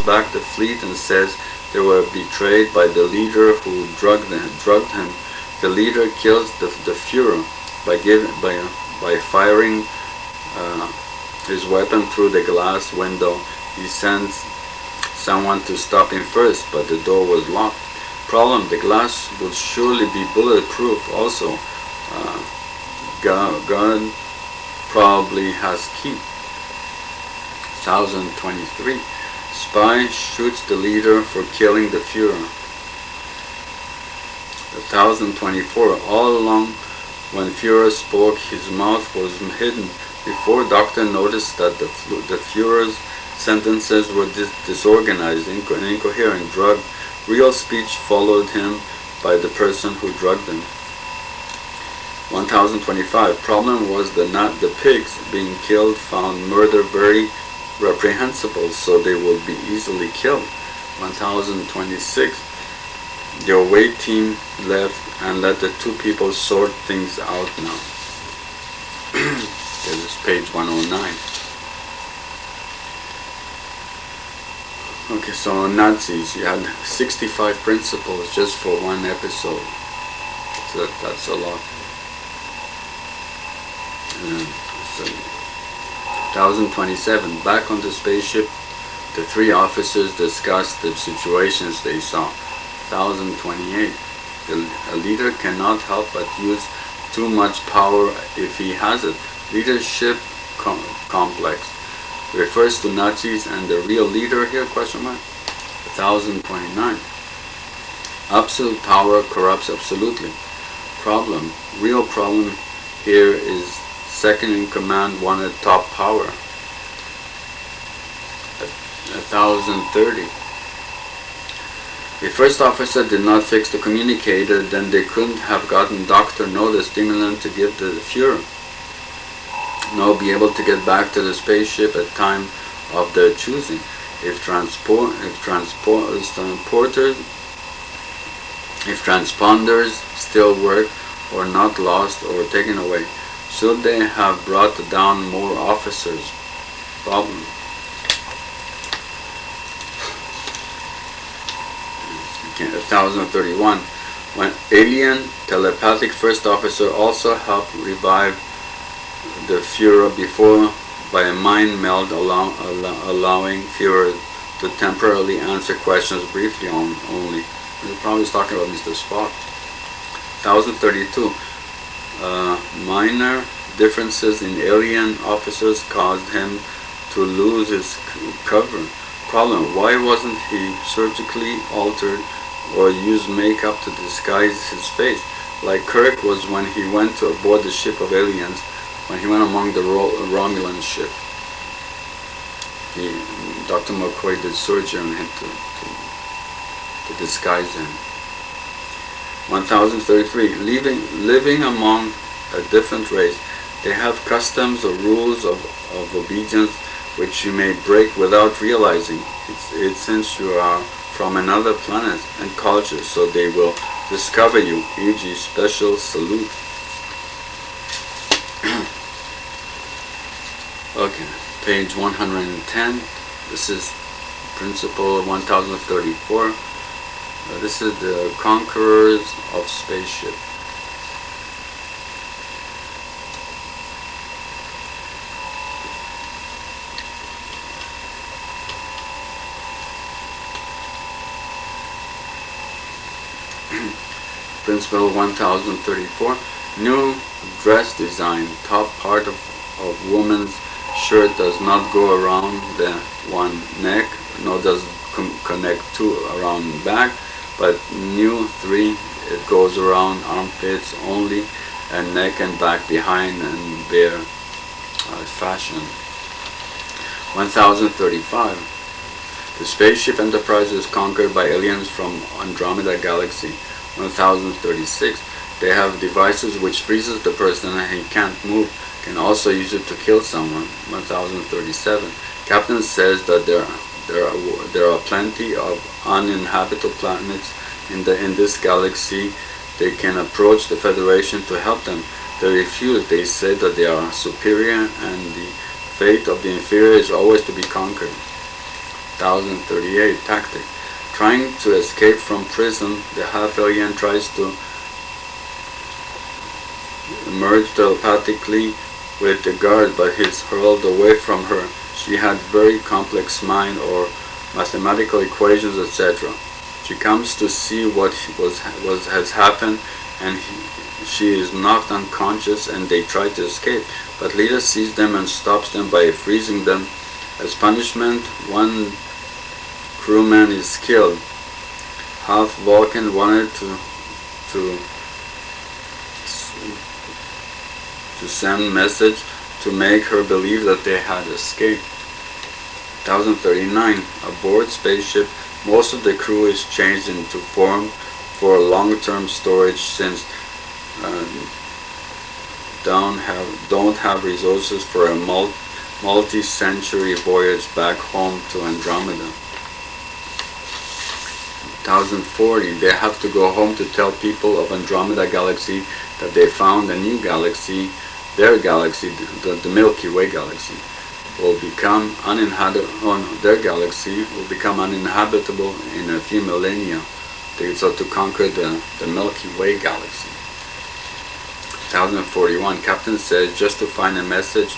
back the fleet and says they were betrayed by the leader who drugged him. The leader kills the Führer by firing his weapon through the glass window. He sends someone to stop him first, but the door was locked. Problem: the glass will surely be bulletproof. Also, gun probably has key. 1023. Spy shoots the leader for killing the Führer. 1024. All along, when Führer spoke, his mouth was hidden. Before, doctor noticed that the Führer's sentences were disorganized, incoherent, drugged. Real speech followed him by the person who drugged him. 1025. Problem was that the pigs being killed found murder very reprehensible, so they would be easily killed. 1026. The away team left and let the two people sort things out now. This is page 109. Okay, so Nazis, you had 65 principles just for one episode. So that's a lot. So 1027. Back on the spaceship, the three officers discussed the situations they saw. 1028. A leader cannot help but use too much power if he has it. Leadership complex refers to Nazis and the real leader here, question mark. 1029. Absolute power corrupts absolutely. Problem. Real problem here is second in command wanted top power. 1030. The first officer did not fix the communicator, then they couldn't have gotten doctor nor the stimulant to give the Führer. Nor be able to get back to the spaceship at time of their choosing. If transponders still work or not lost or taken away, should they have brought down more officers? Problem. Okay, 1031. When alien telepathic first officer also helped revive the Führer before by a mind meld allowing Führer to temporarily answer questions briefly only. We're probably talking about Mr. Spock. 1032. Minor differences in alien officers caused him to lose his cover. Problem. Why wasn't he surgically altered or used makeup to disguise his face, like Kirk was when he went to aboard the ship of aliens, when he went among the Romulan ship? Dr. McCoy did surgery on him to disguise him. 1033. Living among a different race, they have customs or rules of obedience which you may break without realizing. It's since you are from another planet and culture, so they will discover you, e.g. special salute. Okay, page 110. This is principle 1034. This is the conquerors of spaceship. Principle 1034. New dress design. Top part of woman's shirt does not go around the one neck, nor does connect two around back, but new 3, it goes around armpits only, and neck and back behind and bare fashion. 1035. The spaceship Enterprise is conquered by aliens from Andromeda Galaxy. 1036. They have devices which freezes the person and he can't move. Can also use it to kill someone. 1037. Captain says that there are plenty of uninhabitable planets in this galaxy. They can approach the Federation to help them. They refuse. They say that they are superior and the fate of the inferior is always to be conquered. 1038 tactic. Trying to escape from prison, the half-alien tries to merge telepathically with the guard, but he's hurled away from her. She had very complex mind or mathematical equations, etc. She comes to see what has happened, and she is knocked unconscious, and they try to escape. But Lita sees them and stops them by freezing them. As punishment, one crewman is killed. Half Vulcan wanted to send message to make her believe that they had escaped. 1039. Aboard spaceship, most of the crew is changed into form for long-term storage since don't have resources for a multi-century voyage back home to Andromeda. 1040. They have to go home to tell people of Andromeda galaxy that they found a new galaxy. Their galaxy, the Milky Way galaxy, will become uninhabitable. Their galaxy will become uninhabitable in a few millennia. So to conquer the Milky Way galaxy. 1041. Captain says just to find a message,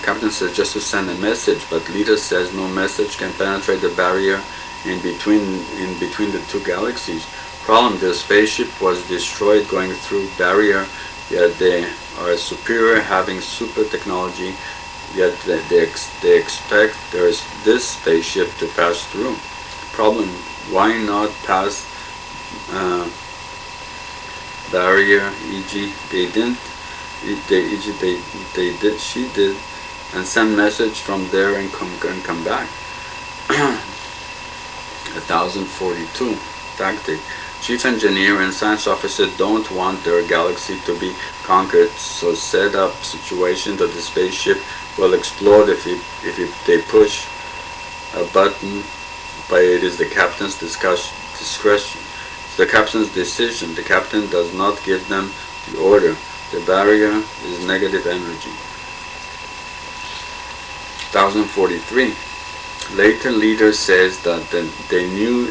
Captain says just to send a message, but Lita says no message can penetrate the barrier in between the two galaxies. Problem: the spaceship was destroyed going through barrier. Yet they are superior, having super technology. Yet they expect this spaceship to pass through. Problem: why not pass barrier? E.g., they didn't. They did. She did, and send message from there and come back. 1042 tactic. Chief engineer and science officer don't want their galaxy to be conquered, so set up situation that the spaceship will explode if they push a button. But it is the captain's discretion. It's the captain's decision. The captain does not give them the order. The barrier is negative energy. 1043. Later leader says that they knew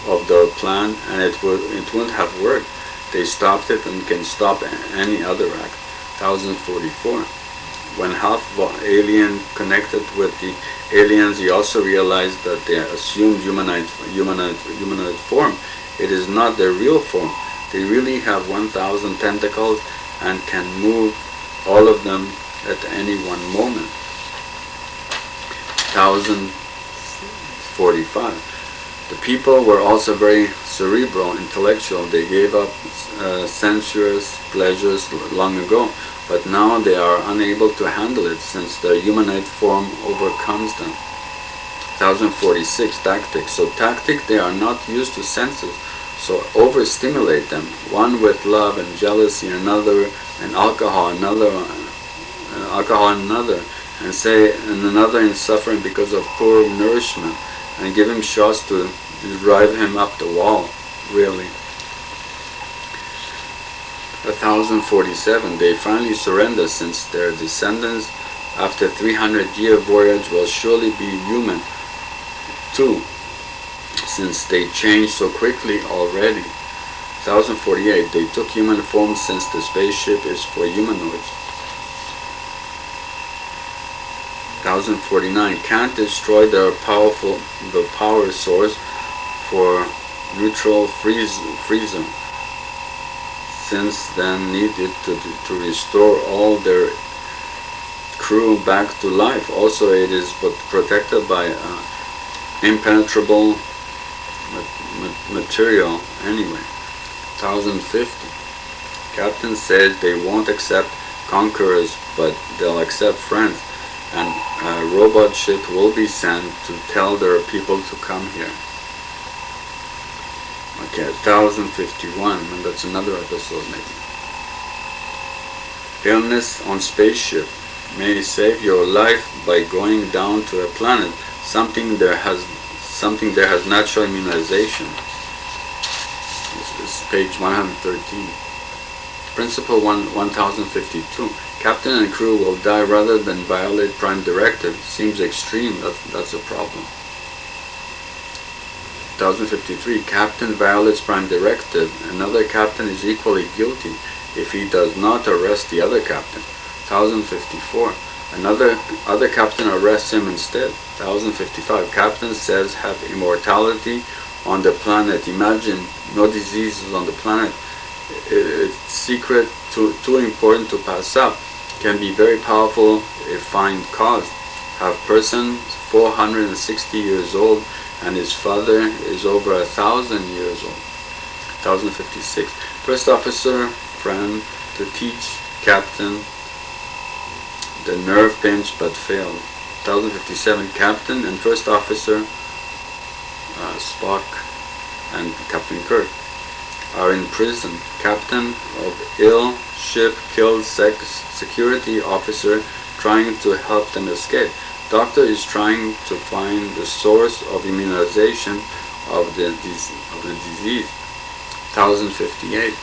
of their plan and it wouldn't have worked. They stopped it and can stop any other act. 1044. When half alien connected with the aliens, he also realized that they assumed humanoid form. It is not their real form. They really have 1,000 tentacles and can move all of them at any one moment. 1045. The people were also very cerebral, intellectual. They gave up sensuous pleasures long ago, but now they are unable to handle it since their humanoid form overcomes them. 1046. Tactics. So tactic, they are not used to senses, so overstimulate them. One with love and jealousy, another and alcohol, another, and say and another in suffering because of poor nourishment, and give him shots to drive him up the wall. Really. 1047. They finally surrender since their descendants after 300-year voyage will surely be human too, since they changed so quickly already. 1048. They took human form since the spaceship is for humanoids. 1049. Can't destroy the power source for neutral freezer, since then needed to restore all their crew back to life. Also, it is but protected by impenetrable material anyway. 1050. Captain says they won't accept conquerors, but they'll accept friends, and a robot ship will be sent to tell their people to come here. Okay, 1051, and that's another episode maybe. Illness on spaceship may save your life by going down to a planet. Something there has natural immunization. This is page 113. Principle 1052. Captain and crew will die rather than violate Prime Directive. Seems extreme. That's a problem. 1053. Captain violates Prime Directive. Another captain is equally guilty if he does not arrest the other captain. 1054. Other captain arrests him instead. 1055. Captain says have immortality on the planet. Imagine no diseases on the planet. It's secret, too important to pass up. Can be very powerful if find cause. Have person 460 years old and his father is over 1,000 years old. 1056. First officer friend to teach captain the nerve pinch but failed. 1057. Captain and first officer Spock and Captain Kirk are in prison. Captain of ill ship kills security officer trying to help them escape. Doctor is trying to find the source of immunization of the disease. 1058.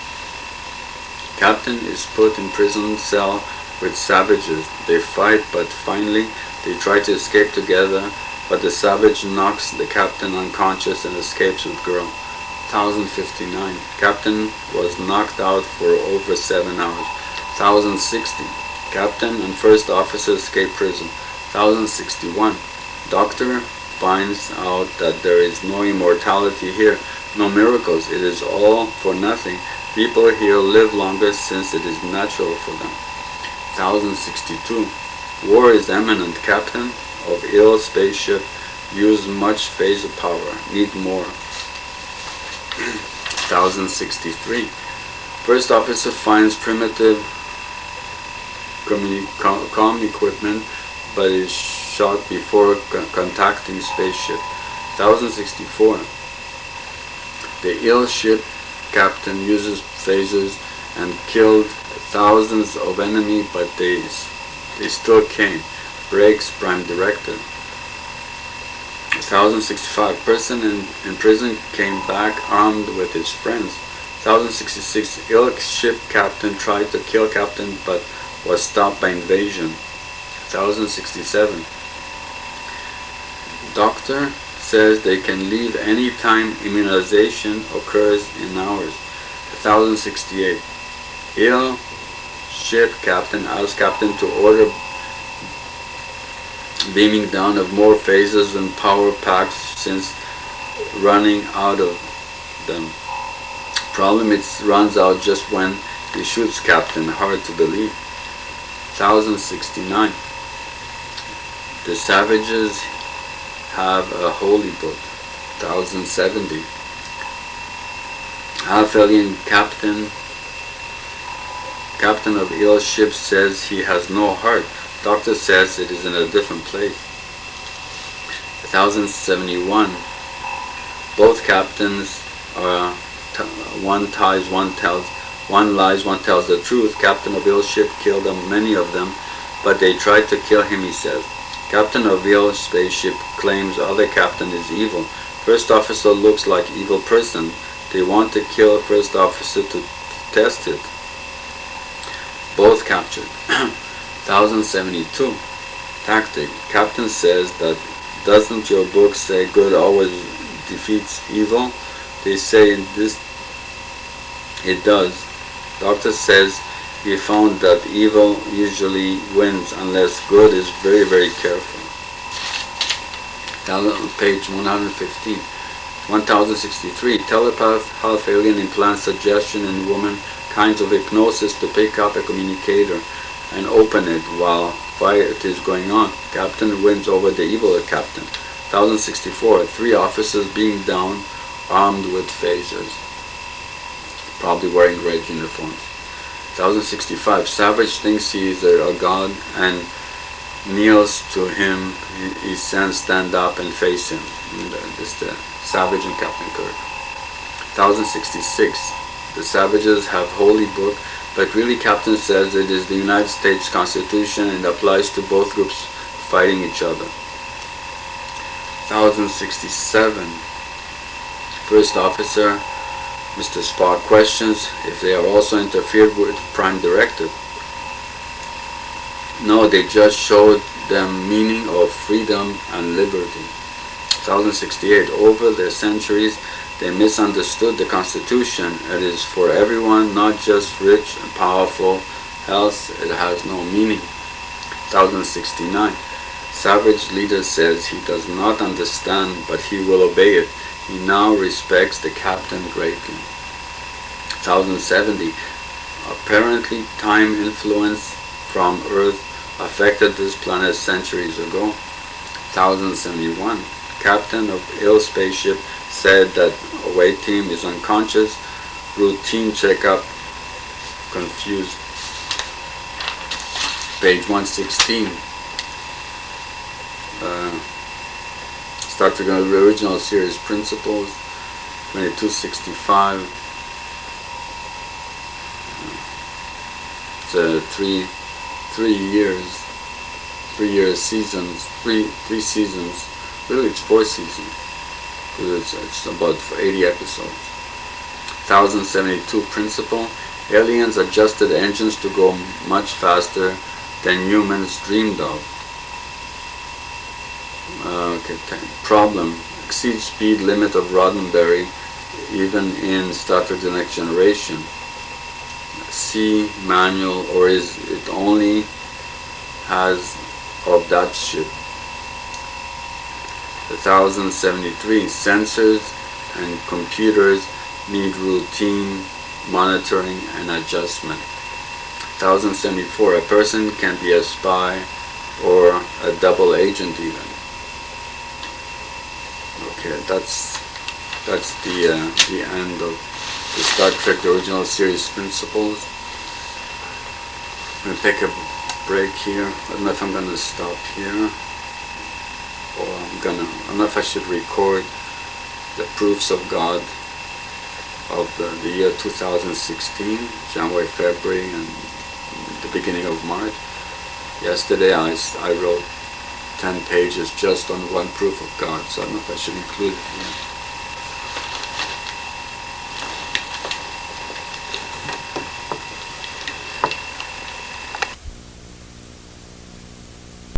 Captain is put in prison cell with savages. They fight, but finally they try to escape together, but the savage knocks the captain unconscious and escapes with girl. 1059. Captain was knocked out for over 7 hours. 1060. Captain and first officer escape prison. 1061. Doctor finds out that there is no immortality here, no miracles. It is all for nothing. People here live longer since it is natural for them. 1062. War is imminent. Captain of ill spaceship use much phaser power. Need more. 1063. First officer finds primitive comm equipment but is shot before contacting spaceship. 1064. The ill ship captain uses phasers and killed thousands of enemy, but they still came. Breaks Prime Directive. 1065. Person in prison came back armed with his friends. 1066. Ill ship captain tried to kill captain but was stopped by invasion. 1067. Doctor says they can leave any time immunization occurs in hours. 1068. Ill ship captain asks captain to order beaming down of more phases and power packs since running out of them. Problem, it runs out just when he shoots captain. Hard to believe. 1069. The savages have a holy book. 1070. Half-alien captain of ill ship says he has no heart. Doctor says it is in a different place. 1071. Both captains are one lies, one tells the truth. Captain of ill ship killed many of them, but they tried to kill him, he says. Captain of ill spaceship claims other captain is evil. First officer looks like evil person. They want to kill first officer to test it. Both captured. 1072. Tactic. Captain says that doesn't your book say good always defeats evil? They say in this it does. Doctor says he found that evil usually wins unless good is very, very careful. Page 115. 1063. Telepath, half-alien implants suggestion in woman, kinds of hypnosis to pick up a communicator and open it while fight is going on. Captain wins over the evil captain. 1064. 3 officers being down, armed with phasers. Probably wearing red uniforms. 1065. Savage thinks he is a god and kneels to him. He says stand up and face him. This is the Savage and Captain Kirk. 1066. The savages have holy book, but really Captain says it is the United States Constitution and applies to both groups fighting each other. 1067. First officer Mr. Spock questions if they are also interfered with Prime Directive. No, they just showed them meaning of freedom and liberty. 1068. Over the centuries, they misunderstood the Constitution. It is for everyone, not just rich and powerful, else it has no meaning. 1069. Savage leader says he does not understand, but he will obey it. He now respects the captain greatly. 1070. Apparently, time influence from Earth affected this planet centuries ago. 1071. Captain of ill spaceship said that away team is unconscious. Routine checkup confused. Page 116. Start to go to the original series principles. 2265. It's 3 years. 3 years seasons. Three seasons. Really, it's 4 seasons. It's about 80 episodes. 1072 principle. Aliens adjusted engines to go much faster than humans dreamed of. Problem. Exceeds speed limit of Roddenberry even in Star Trek The Next Generation. See manual, or is it only has of that ship. 1073. Sensors and computers need routine monitoring and adjustment. 1074. A person can be a spy or a double agent even. Okay, that's the end of the Star Trek The Original Series principles. I'm going to take a break here. I don't know if I'm going to stop here, or I don't know if I should record the proofs of God of the year 2016, January, February, and the beginning of March. Yesterday I wrote 10 pages just on one proof of God, so I don't know if I should include it here.